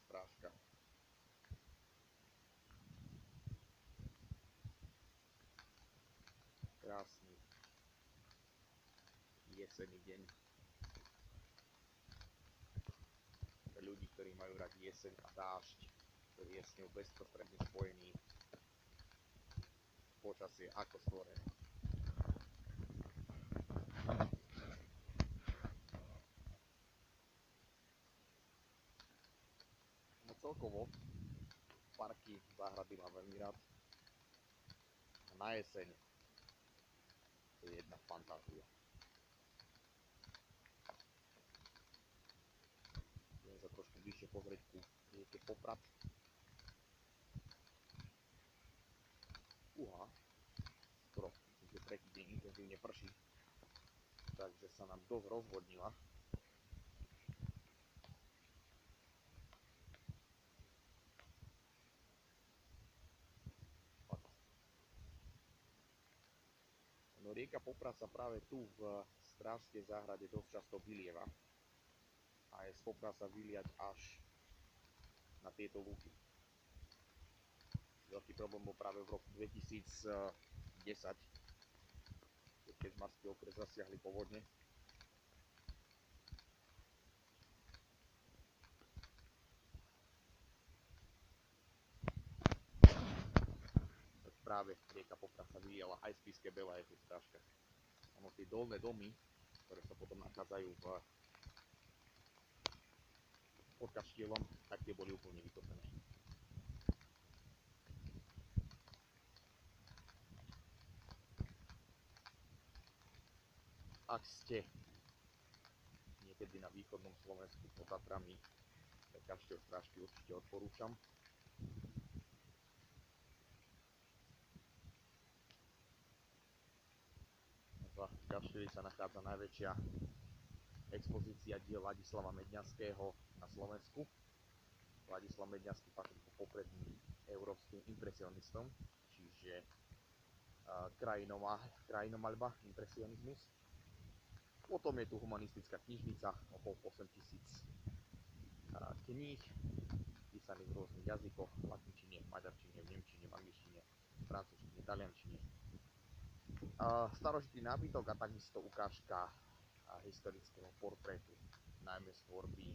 strážka. Krásny jesenný deň. Pre ľudí, ktorí majú radi jeseň a dážď, ktorý je s ňou bezprostredne spojený, počasie ako stvorené. No celkovo parky, záhrady mám veľmi rád. A na jeseň to je jedna fantázia. Budem sa trošku bližšie pozrieť ku rieke Poprad. Skoro myslím, že tretí deň intenzívne prší, takže sa nám dosť rozvodnila. No rieka Poprad sa práve tu v strážskej záhrade dosť často vylieva a je schopná sa vyliať až na tieto lúky. Veľký problém bol práve v roku 2010, keď Marský okres zasiahli povodne. Tak práve rieka Poprad sa vyliala aj z Spišskej Belej, aj z strážka. Ono tie dolné domy, ktoré sa potom nachádzajú pod kaštieľom, tak tie boli úplne vytopené. Ak ste niekedy na východnom Slovensku pod Tatrami, tak kaštieľ Strážky určite odporúčam. V kaštieľi sa nachádza najväčšia expozícia diel Ladislava Medňanského na Slovensku. Ladislav Medňanský patrí k popredným európskym impresionistom, čiže krajinomaľba, impresionizmus. Potom je tu humanistická knižnica, okolo 8000 kníh, písaných v rôznych jazykoch, v latinčine, v maďarčine, v nemčine, v angličtine, v francúzštine, taliančine. Starožitý nábytok a takisto ukážka historického portrétu, najmä z tvorby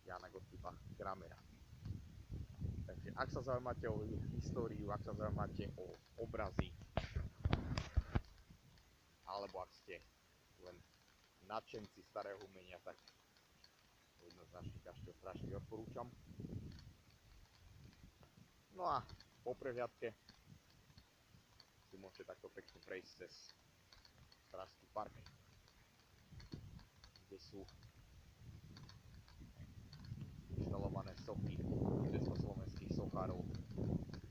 Jana Gottlieba Kramera. Takže ak sa zaujímate o históriu, ak sa zaujímate o obrazy, alebo ak ste len nadšenci starého umenia, tak jednoznačne kaštieľ Strážky odporúčam. No a po prehliadke si môžete takto pekne prejsť cez Strážsky park, kde sú inštalované sochy československých sochárov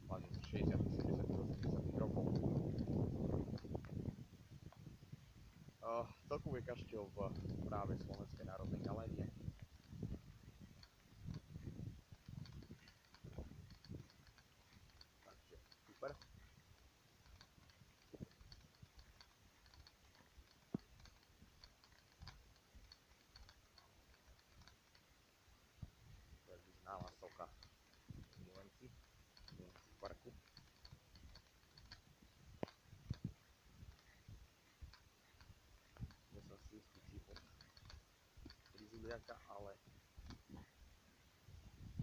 hlavne z 60., 70., 80. rokov. Celkovo je kaštieľ v práve Slovenskej národnej galérie. Takže super. Veľmi známa socha Milenci parku. Nie som si istý, či od Frizuliaka, ale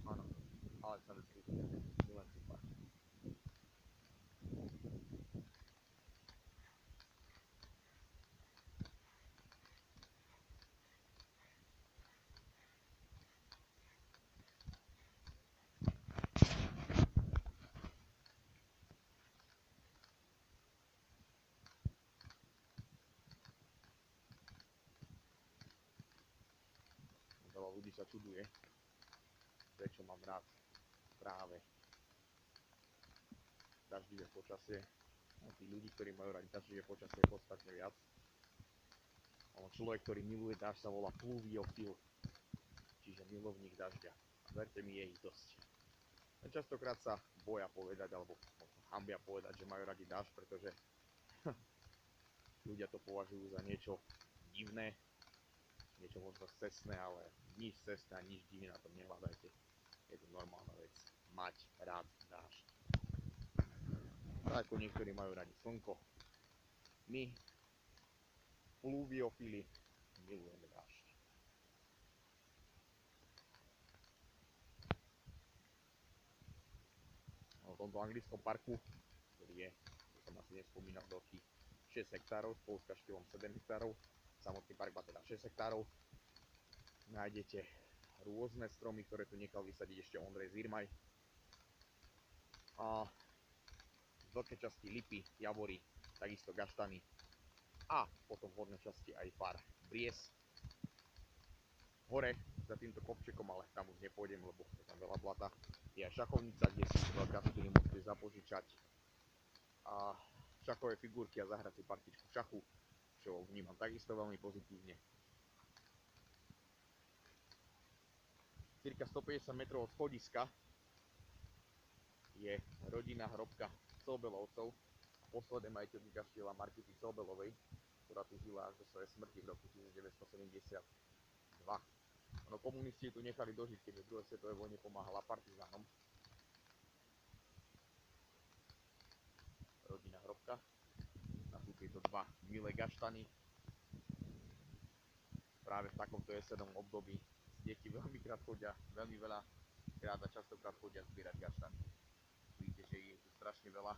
áno, Alexander Frizuliak, Milenci park. Veľa ľudí sa čuduje, prečo mám rád práve daždivé počasie. No, tí ľudí, ktorí majú radi daždivé počasie, podstatne viac. Človek, ktorý miluje dážď, sa volá pluviofil, čiže milovník dažďa. A verte mi, je ich dosť. Častokrát sa boja povedať, alebo hambia povedať, že majú radi dážď, pretože ľudia to považujú za niečo divné, niečo možno scestné, ale nič cestné a nič divné na tom nehľadajte. Je to normálna vec. Mať rád dážď. Tak ako niektorí majú radi slnko. My, pluviofili, milujeme dážď. V tomto anglickom parku, ktorý je, to som asi nespomínal, veľký 6 hektárov, spolu s kaštieľom 7 hektárov. Samotný park má teda 6 hektárov. Nájdete rôzne stromy, ktoré tu nechal vysadiť ešte Ondrej Zirmaj. A z veľkej časti lipy, javory, takisto gaštany a potom v hornej časti aj pár bries. Hore za týmto kopčekom, ale tam už nepôjdem, lebo je tam veľa blata, je aj šachovnica, kde si veľká skupina môžete zapožičať a šachové figurky a zahrať si partičku šachu, čo vnímam takisto veľmi pozitívne. Cirka 150 metrov od schodiska je rodinná hrobka Colbelovcov, posledné majiteľky kaštieľa Markity Colbelovej, ktorá tu žila až do svojej smrti v roku 1972. No, komunisti tu nechali dožiť, keďže v druhej svetovej vojne pomáhala partizánom. Rodinná hrobka. A sú tieto dva milé gaštany. Práve v takomto jesennom období deti veľmi krát chodia, veľmi veľa krát a častokrát chodia zbierať gaštany. Vidíte, že je tu strašne veľa.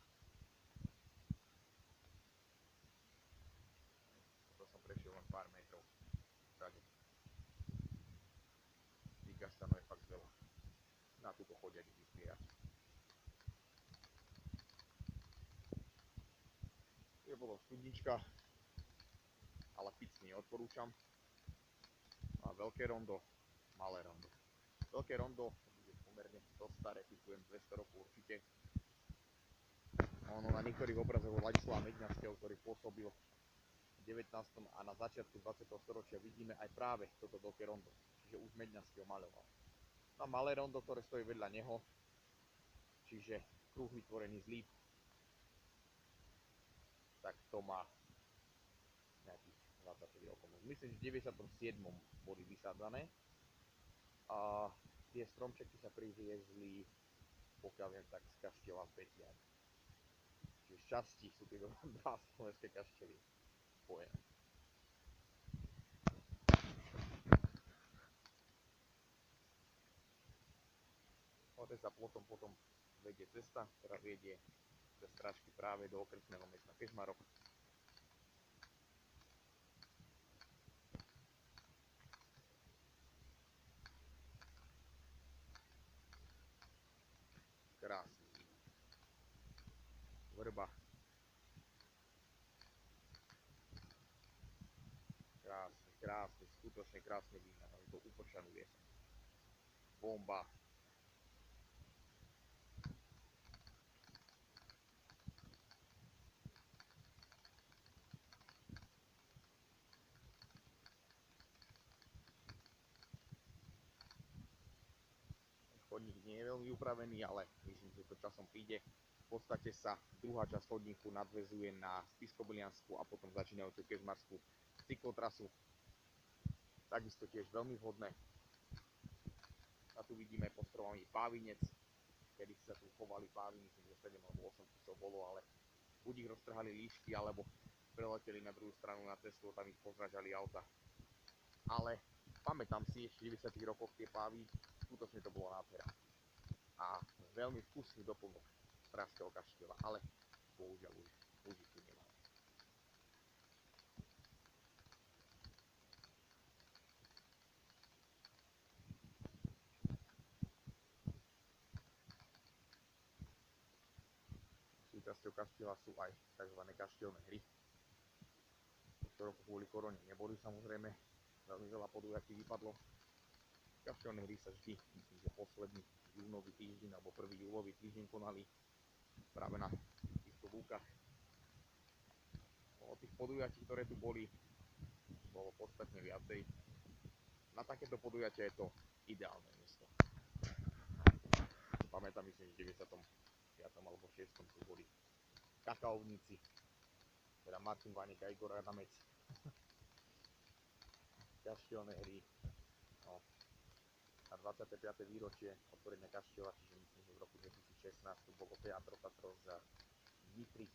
To som prešiel len pár metrov. Všade. Tých gaštanov je fakt veľa. Na túto chodia deti zbierať. Je bolo studnička, ale picný neodporúčam. A veľké rondo, malé rondo. Veľké rondo je pomerne dosť staré, typujem 200 rokov určite. Ono na niektorých obrazoch od Ladislava Medňanského, ktorý pôsobil v 19. a na začiatku 20. storočia, vidíme aj práve toto veľké rondo, čiže už Medňanského maľoval. No a malé rondo, ktoré stojí vedľa neho, čiže kruh vytvorený z líp, tak to má nejakých 24 rokov. Myslím, že v 97. boli vysádzané a tie stromčeky sa priviezli, pokiaľ viem, tak z kaštieľa Petiar. Čiže z časti sú tie dva slovenské kaštieľy spojené. Hore sa potom vedie cesta, ktorá vedie cez Strážky práve do okresného mesta Kežmarok. Krásny vrba. Krásny, skutočne krásny výhľad, ale to upršanú jeseň. Bomba. Chodník nie je veľmi upravený, ale myslím, že to časom príde. V podstate sa druhá časť chodníku nadväzuje na Spišsko-Biliansku a potom začínajúcu kežmarskú cyklotrasu. Takisto tiež veľmi vhodné. A tu vidíme postrovaný pávinec, kedy sa tu chovali pávy, myslím, že 7 alebo 8 kusov bolo, ale buď ich roztrhali líšky, alebo preleteli na druhú stranu na cestu, tam ich pozražali auta. Ale pamätám si, v 90. rokoch tie pávy, skutočne to bolo nádhera. A veľmi vkusný doplnok Strážskeho kaštieľa, ale bohužiaľ už ich tu nemá. Súčasťou kaštieľa sú aj tzv. Kaštielné hry. Tohto roku kvôli korone neboli samozrejme, veľmi veľa podujatí vypadlo. Kaštielné hry sa vždy, myslím, že posledný júnový týždeň alebo prvý júlový týždeň konali práve na týchto lúkach. O tých podujatí, ktoré tu boli, bolo podstatne viacej. Na takéto podujatia je to ideálne miesto. Pamätám, myslím, že v 95. alebo 6. tu boli kakaovníci, teda Martin Vanek a Igor Adamec. kaštielnej hry. No, na 25. výročie otvorenia kaštieľa, čiže myslím, že v roku 2016 tu bolo Teatro Tatros za Nitry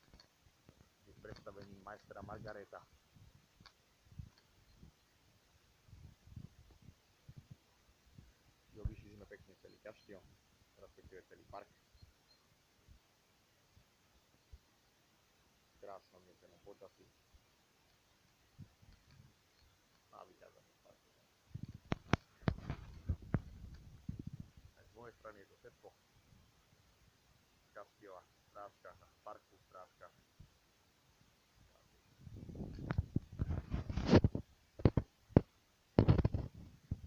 s predstavením majstra Margareta. Vyšli sme pekne celý kaštiel, respektíve celý park. V krásnom jesennom počasí. A vychádzame z parku. Aj z mojej strany je to všetko. Z kaštieľa, strážka, parku, strážka.